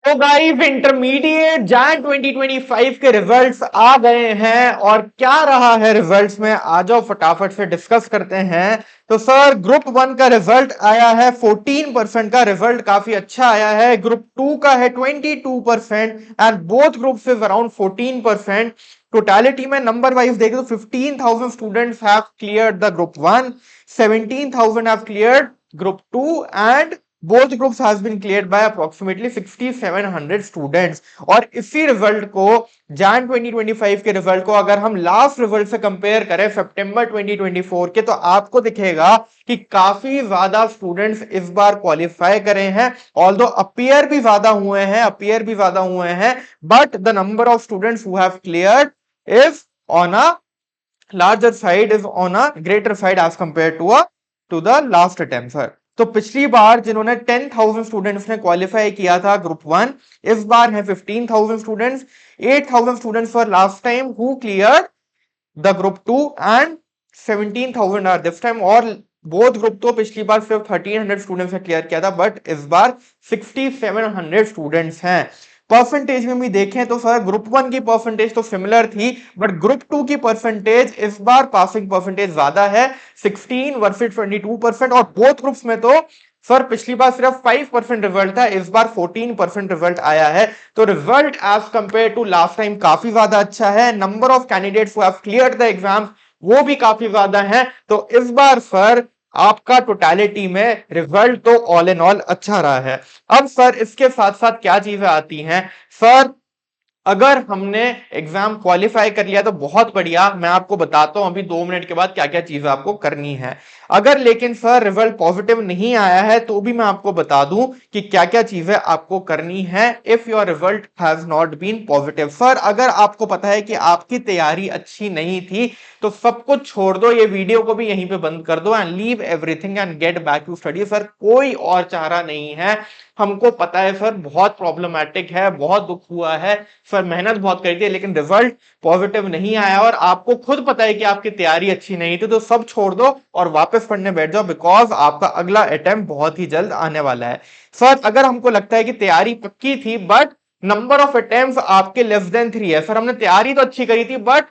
तो guys intermediate Jain 2025 के results आ गए हैं और क्या रहा है रिजल्ट्स में, आ जाओ फटाफट से डिस्कस करते हैं। तो सर ग्रुप 1 का रिजल्ट आया है 14% का रिजल्ट काफी अच्छा आया है। ग्रुप 2 का है 22% and both groups is around 14%। Totality में नंबर वाइज देखें तो 15,000 students have cleared the group 1, 17,000 have cleared group 2 and both groups has been cleared by approximately 6700 students। और इसी रिजल्ट को जैन 2025 के रिजल्ट को अगर हम लास्ट रिजल्ट से कंपेयर करें सितंबर 2024 के, तो आपको दिखेगा कि काफी ज्यादा स्टूडेंट्स इस बार क्वालिफाई करे हैं। ऑल्दो अपीयर भी ज्यादा हुए हैं but the number of students who have cleared is on a larger side, is on a greater side as compared to the last attempt sir। तो पिछली बार जिन्होंने 10,000 स्टूडेंट्स ने क्वालिफाई किया था ग्रुप 1, इस बार है 15,000 students. 8,000 students for last time who clear the group 2 and 17,000 are this time. और बोथ ग्रुप तो पिछली बार सिर्फ 1300 स्टूडेंट्स ने क्लियर किया था बट इस बार 6700 स्टूडेंट्स हैं। परसेंटेज में भी देखें तो सर ग्रुप 1 की परसेंटेज तो सिमिलर थी बट ग्रुप 2 की परसेंटेज इस बार पासिंग परसेंटेज ज्यादा है, 16 वर्सेस 22%। और बोथ ग्रुप्स में तो सर पिछली बार सिर्फ 5% रिजल्ट था, इस बार 14% रिजल्ट आया है। तो result as compare to last time काफी ज्यादा अच्छा है। Number of candidates who have cleared the exam वो भी काफी ज्यादा है। तो इस बार सर आपका टोटलिटी में रिजल्ट तो ऑल इन ऑल अच्छा रहा है। अब सर इसके साथ साथ क्या चीजें आती हैं सर, अगर हमने एग्जाम क्वालिफाई कर लिया तो बहुत बढ़िया, मैं आपको बताता हूं अभी 2 मिनट के बाद क्या क्या चीजें आपको करनी है। अगर लेकिन सर रिजल्ट पॉजिटिव नहीं आया है तो भी मैं आपको बता दूं कि क्या क्या चीजें आपको करनी है if your result has not been positive. Sir अगर आपको पता है कि आपकी तैयारी अच्छी नहीं थी तो सब कुछ छोड़ दो, ये वीडियो को भी यहीं पे बंद कर दो and leave everything and get back to study. Sir कोई और चारा नहीं है, हमको पता है सर बहुत प्रॉब्लमैटिक है, बहुत दुख हुआ है सर, मेहनत बहुत करी थी लेकिन रिजल्ट पॉजिटिव नहीं आया और आपको खुद पता है कि आपकी तैयारी अच्छी नहीं थी, तो सब छोड़ दो और वापस पढ़ने बैठ जाओ बिकॉज आपका अगला अटेम्प्ट बहुत ही जल्द आने वाला है। सर अगर हमको लगता है कि तैयारी पक्की थी बट नंबर ऑफ अटेम्प्ट आपके लेस देन 3 है, सर हमने तैयारी तो अच्छी करी थी बट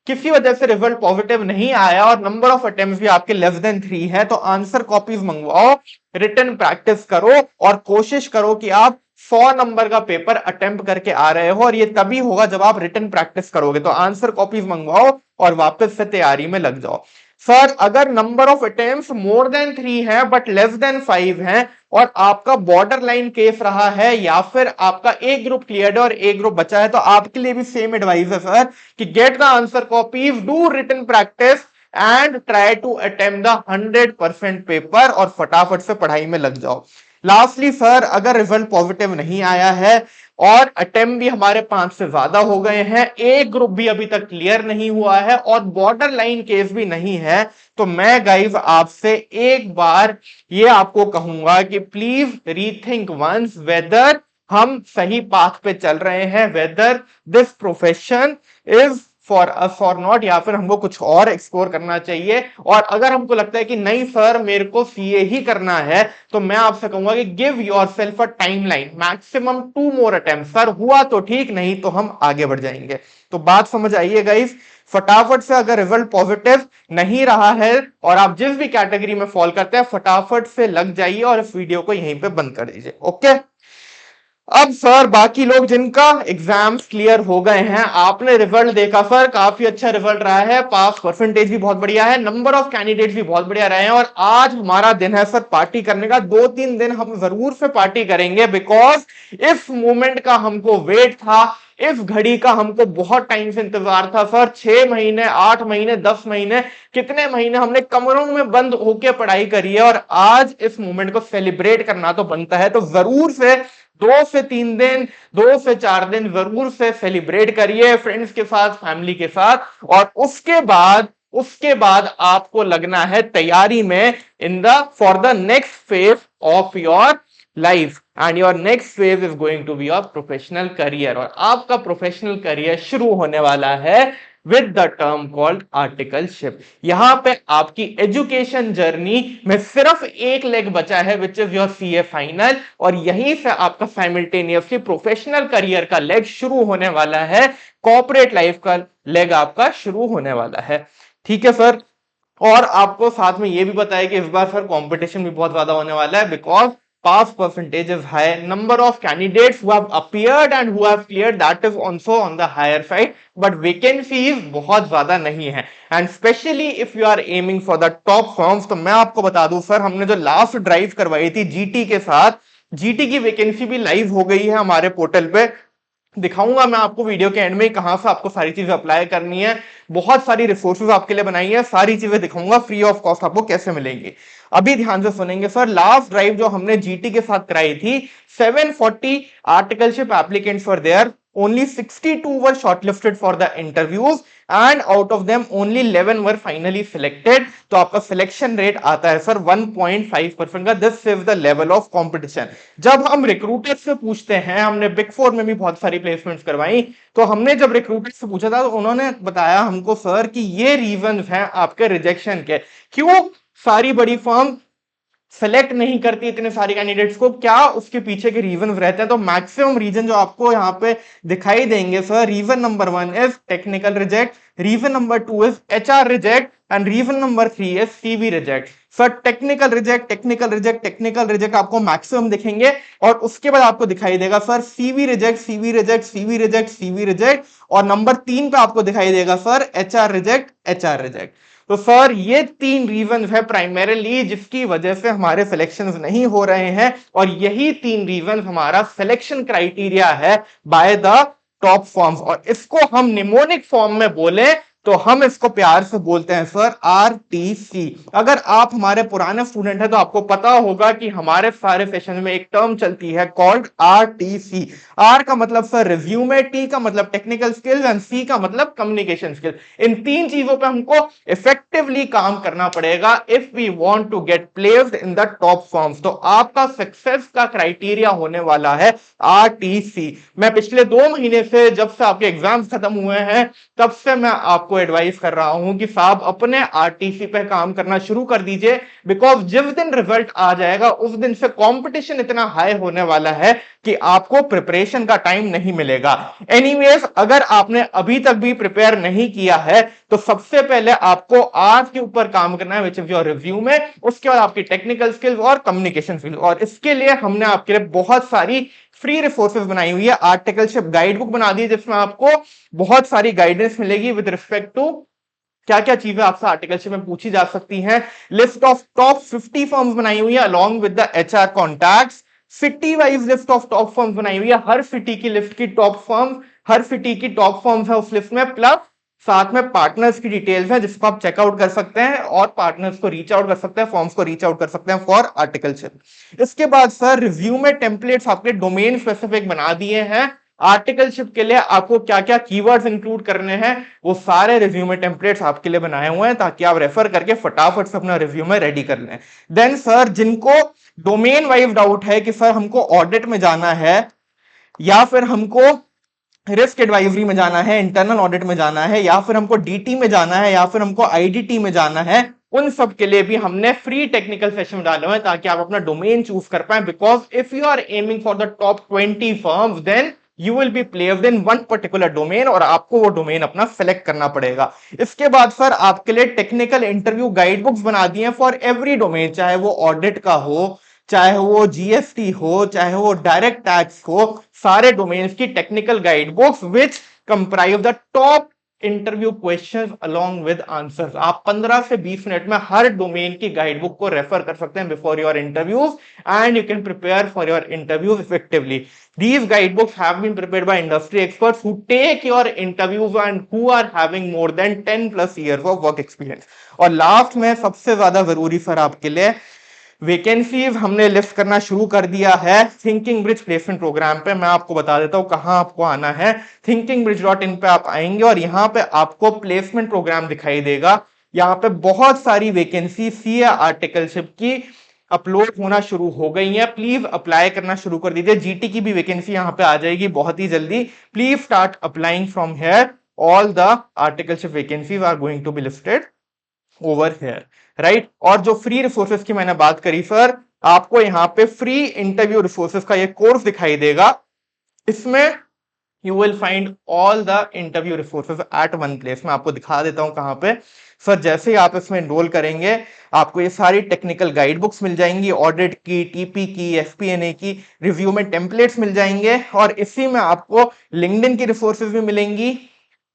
किसी वजह से रिजल्ट पॉजिटिव नहीं आया और नंबर ऑफ अटेम्प्ट भी आपके लेस देन 3 है, तो आंसर कॉपीज मंगवाओ, रिटन प्रैक्टिस करो और कोशिश करो कि आप 100 नंबर का पेपर अटेम्प्ट करके आ रहे हो। और ये तभी होगा जब आप रिटन प्रैक्टिस करोगे। तो आंसर कॉपीज मंगवाओ और वापस से तैयारी में लग जाओ। सर अगर number of attempt more than 3 है बट लेस देन 5 है और आपका बॉर्डर लाइन केस रहा है या फिर आपका एक ग्रुप क्लियर है और एक ग्रुप बचा है, तो आपके लिए भी सेम एडवाइस है सर कि get the answer copies, do written practice and try to attempt the 100% paper और फटाफट से पढ़ाई में लग जाओ। लास्टली सर अगर रिजल्ट पॉजिटिव नहीं आया है और अटेम्प्ट भी हमारे 5 से ज्यादा हो गए हैं, एक ग्रुप भी अभी तक क्लियर नहीं हुआ है और बॉर्डर लाइन केस भी नहीं है, तो मैं गाइस आपसे एक बार ये आपको कहूंगा कि प्लीज रीथिंक वंस वेदर हम सही पाथ पे चल रहे हैं, whether this profession is for us और नॉट, या फिर हमको कुछ और एक्सप्लोर करना चाहिए। और अगर हमको लगता है कि नहीं सर मेरे को सीए ही करना है, तो मैं आपसे कहूंगा कि गिव योरसेल्फ अ टाइमलाइन, मैक्सिमम 2 मोर अटेम्प्ट। सर हुआ तो ठीक, नहीं तो हम आगे बढ़ जाएंगे। तो बात समझ आइए गाइस, फटाफट से अगर रिजल्ट पॉजिटिव नहीं रहा है और आप जिस भी कैटेगरी में फॉल करते हैं फटाफट से लग जाइए और इस वीडियो को यहीं पे बंद कर दीजिए। ओके, अब सर बाकी लोग जिनका एग्जाम्स क्लियर हो गए हैं, आपने रिजल्ट देखा सर काफी अच्छा रिजल्ट रहा है, पास परसेंटेज भी बहुत बढ़िया है, नंबर ऑफ कैंडिडेट्स भी बहुत बढ़िया रहे हैं और आज हमारा दिन है सर पार्टी करने का। 2-3 दिन हम जरूर से पार्टी करेंगे बिकॉज इस मोमेंट का हमको वेट था, इस घड़ी का हमको बहुत टाइम से इंतजार था सर। 6 महीने, 8 महीने, 10 महीने, कितने महीने हमने कमरों में बंद होकर पढ़ाई करी है और आज इस मोमेंट को सेलिब्रेट करना तो बनता है। तो जरूर से 2 से 3 दिन, 2 से 4 दिन जरूर से सेलिब्रेट करिए फ्रेंड्स के साथ, फैमिली के साथ। और उसके बाद आपको लगना है तैयारी में in the for the next phase of your life and your next phase is going to be your professional career. और आपका प्रोफेशनल करियर शुरू होने वाला है with the term called articleship. यहां पे आपकी एजुकेशन जर्नी में सिर्फ एक लेग बचा है which is your CA final, और यहीं से आपका साइमल्टेनियसली प्रोफेशनल करियर का लेग शुरू होने वाला है, कॉर्पोरेट लाइफ का लेग आपका शुरू होने वाला है। ठीक है सर, और आपको साथ में ये भी बताया कि इस बार सर कंपटीशन भी बहुत ज्यादा होने वाला है, because pass percentage is high, number of candidates who have appeared and who have cleared that is also on the higher side, but vacancies बहुत ज्यादा नहीं है, and especially if you are aiming for the top firms। तो मैं आपको बता दूं sir, हमने जो लास्ट ड्राइव करवाई थी जीटी के साथ, जीटी की वैकेंसी भी लाइव हो गई है हमारे पोर्टल पे। दिखाऊंगा मैं आपको वीडियो के एंड में कहां से आपको सारी चीजें अप्लाई करनी है, बहुत सारी रिसोर्सेज आपके लिए बनाई है, सारी चीजें दिखाऊंगा फ्री ऑफ कॉस्ट आपको कैसे मिलेंगी। अभी ध्यान से सुनेंगे सर, लास्ट ड्राइव जो हमने जीटी के साथ कराई थी, 740 articleship applicants were there, only 62 were shortlisted for the interviews and out of them only 11 were finally selected। तो आपका सिलेक्शन रेट आता है सर 1.5% का। This is the level of competition. जब हम रिक्रूटर से पूछते हैं, हमने बिग फोर में भी बहुत सारी प्लेसमेंट्स करवाई, तो हमने जब रिक्रूटर से पूछा था तो उन्होंने बताया हमको सर कि ये रीजन हैं आपके रिजेक्शन के, क्यों सारी बड़ी फर्म सेलेक्ट नहीं करती इतने सारे कैंडिडेट्स को, क्या उसके पीछे के रीजन रहते हैं। तो मैक्सिमम रीजन जो आपको यहाँ पे दिखाई देंगे sir, reason number 1 is technical reject, reason number 2 is HR reject, and reason number 3 is CV reject. Sir technical reject, technical reject, technical reject आपको मैक्सिमम दिखेंगे, और उसके बाद आपको दिखाई देगा sir CV reject, CV reject, CV reject, CV reject, और number 3 पे आपको दिखाई देगा sir HR reject, HR reject. तो सर ये 3 रीजन है प्राइमरीली जिसकी वजह से हमारे सिलेक्शंस नहीं हो रहे हैं, और यही 3 रीजन हमारा सिलेक्शन क्राइटेरिया है बाय द टॉप फॉर्म्स। और इसको हम निमोनिक फॉर्म में बोले तो हम इसको प्यार से बोलते हैं सर आरटीसी। अगर आप हमारे पुराने स्टूडेंट हैं तो आपको पता होगा कि हमारे सारे सेशन में एक टर्म चलती है कॉल्ड आरटीसी। आर का मतलब सर रिज्यूमे, टी का मतलब टेक्निकल स्किल्स, एंड सी का मतलब कम्युनिकेशन स्किल्स। इन 3 चीजों पे हमको इफेक्टिवली काम करना पड़ेगा if we want to get placed in the top forms. तो आपका सक्सेस का क्राइटेरिया होने वाला है आरटीसी। मैं पिछले 2 महीने से, जब से आपके एग्जाम्स खत्म हुए हैं, तब से मैं आपको एडवाइस कर रहा हूं कि साहब अपने आरटीसी पे काम करना शुरू कर दीजिए, बिकॉज जिस दिन रिजल्ट आ जाएगा उस दिन से कंपटीशन इतना हाई होने वाला है कि आपको प्रिपरेशन का टाइम नहीं मिलेगा। एनीवेज, अगर आपने अभी तक भी प्रिपेयर नहीं किया है तो सबसे पहले आपको आज के ऊपर काम करना है, विच इज योर रिज्यूमे, उसके बाद आपकी टेक्निकल स्किल्स और कम्युनिकेशन स्किल्स। और इसके लिए हमने आपके लिए बहुत सारी फ्री रिसोर्सेज बनाई हुई है, आर्टिकलशिप गाइड बुक बना दी है जिसमें आपको बहुत सारी गाइडेंस मिलेगी विद रिस्पेक्ट टू क्या क्या चीजें आपसे आर्टिकलशिप में पूछी जा सकती हैं। लिस्ट ऑफ टॉप 50 फर्म्स बनाई हुई है along with the HR contacts. City wise list of top firms बनाई हुई है, हर सिटी की लिस्ट की टॉप फर्म, हर सिटी की टॉप फर्म्स है उस लिस्ट में, प्लस साथ में पार्टनर्स की डिटेल्स हैं जिसको आप चेकआउट कर सकते हैं, और पार्टनर्स को रीच आउट कर सकते हैं, फॉर्म्स को रीच आउट कर सकते हैं फॉर आर्टिकलशिप। इसके बाद सर रिज्यूमे टेम्पलेट्स आपके डोमेन स्पेसिफिक बना दिए हैं। आर्टिकलशिप के लिए आपको क्या क्या कीवर्ड्स इंक्लूड करने हैं वो सारे रिज्यूमे टेम्पलेट्स आपके लिए बनाए हुए हैं, ताकि आप रेफर करके फटाफट से अपना रिज्यूमे रेडी कर लें। देन सर जिनको डोमेन वाइज डाउट है कि सर हमको ऑडिट में जाना है, या फिर हमको रिस्क एडवाइजरी में जाना है, इंटरनल ऑडिट में जाना है, या फिर हमको डीटी में जाना है, या फिर हमको आईडीटी में जाना है, उन सब के लिए भी हमने फ्री टेक्निकल सेशन डाले हुए हैं ताकि आप अपना डोमेन चूज कर पाए। Because if you are aiming for the top 20 firms then you will be placed in one particular domain, और आपको वो डोमेन अपना सेलेक्ट करना पड़ेगा। इसके बाद सर आपके लिए टेक्निकल इंटरव्यू गाइड बुक्स बना दी हैं फॉर एवरी डोमेन, चाहे वो ऑडिट का हो, चाहे वो जीएसटी हो, चाहे वो डायरेक्ट टैक्स हो, सारे डोमेन्स की technical guide books which comprise the top interview questions along with answers. आप 15 से 20 मिनट में हर डोमेन की गाइड बुक को रेफर कर सकते हैं before your interviews, and you can prepare for your interviews effectively. These guidebooks have been prepared by industry experts who take your interviews and who are having more than 10 plus years of work experience। और last में सबसे ज्यादा जरूरी sir आपके लिए vacancies हमने list करना शुरू कर दिया है थिंकिंग ब्रिज प्लेसमेंट प्रोग्राम पे। मैं आपको बता देता हूं कहां आपको आना है। thinkingbridge.in पे आप आएंगे और यहां पे आपको प्लेसमेंट प्रोग्राम दिखाई देगा। यहां पे बहुत सारी वैकेंसी सीए आर्टिकलशिप की अपलोड होना शुरू हो गई है, प्लीज अप्लाई करना शुरू कर दीजिए। जीटी की भी वैकेंसी यहां पे आ जाएगी बहुत ही जल्दी, please start applying from here. all the articleship vacancies are going to be listed over here, right? और जो फ्री रिसोर्सेज की मैंने बात करी सर, आपको यहाँ पे फ्री इंटरव्यू रिसोर्सेज का ये कोर्स दिखाई देगा। इसमें you will find all the interview resources at one place। मैं आपको दिखा देता हूं कहां पे। सर जैसे ही आप इसमें एनरोल करेंगे आपको ये सारी टेक्निकल गाइड बुक्स मिल जाएंगी, ऑडिट की, टीपी की, एफपीएनए की, रिव्यू में टेम्पलेट्स मिल जाएंगे, और इसी में आपको लिंक्डइन की रिसोर्सेज भी मिलेंगी,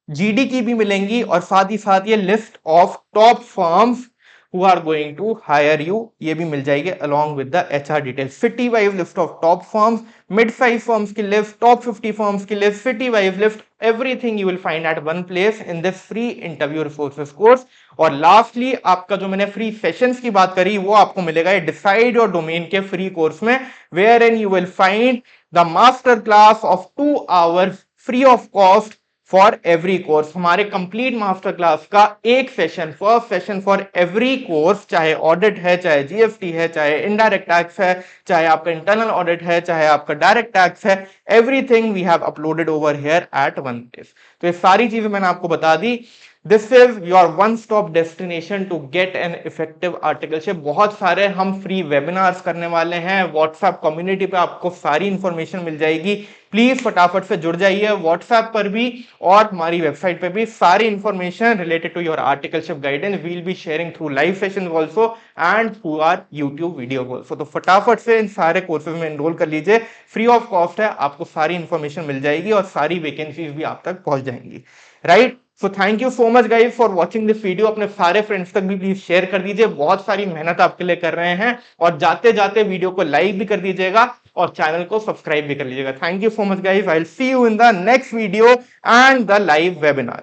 जीडी की भी मिलेंगी, और साथ ही साथ ये list of top firms who are going to hire you ये भी मिल जाएगी along with the HR details। city wise list of top firms, mid size firms की list, top 50 firms की list, city wise list, everything you will find at one place in this free interview resources course। और lastly आपका जो मैंने free sessions की बात करी वो आपको मिलेगा ये डिसाइड योर डोमेन के फ्री कोर्स में, where in you will find the master class of 2 hours free of cost for every course. हमारे कंप्लीट मास्टर क्लास का एक session, first session for every course, चाहे ऑडिट है, चाहे GST है, चाहे इनडायरेक्ट टैक्स है, चाहे आपका इंटरनल ऑडिट है, चाहे आपका डायरेक्ट टैक्स है, everything we have uploaded over here at one place. तो ये सारी चीजें मैंने आपको बता दी। This is your one stop destination to get an effective articleship. बहुत सारे हम फ्री वेबिनार्स करने वाले हैं, व्हाट्सएप कम्युनिटी पे आपको सारी इंफॉर्मेशन मिल जाएगी। प्लीज फटाफट से जुड़ जाइए व्हाट्सएप पर भी और हमारी वेबसाइट पे भी। सारी information related to your articleship guidance will be sharing through live session also and through our YouTube video also. तो फटाफट से इन सारे कोर्सेज में एनरोल कर लीजिए, फ्री ऑफ कॉस्ट है, आपको सारी इंफॉर्मेशन मिल जाएगी और सारी वैकेंसीज भी आप तक पहुंच जाएंगी, right? So thank you so much guys for watching this video. अपने सारे फ्रेंड्स तक भी प्लीज शेयर कर दीजिए, बहुत सारी मेहनत आपके लिए कर रहे हैं, और जाते जाते वीडियो को लाइक भी कर दीजिएगा और चैनल को सब्सक्राइब भी कर लीजिएगा। Thank you so much guys, I will see you in the next video and the live webinar.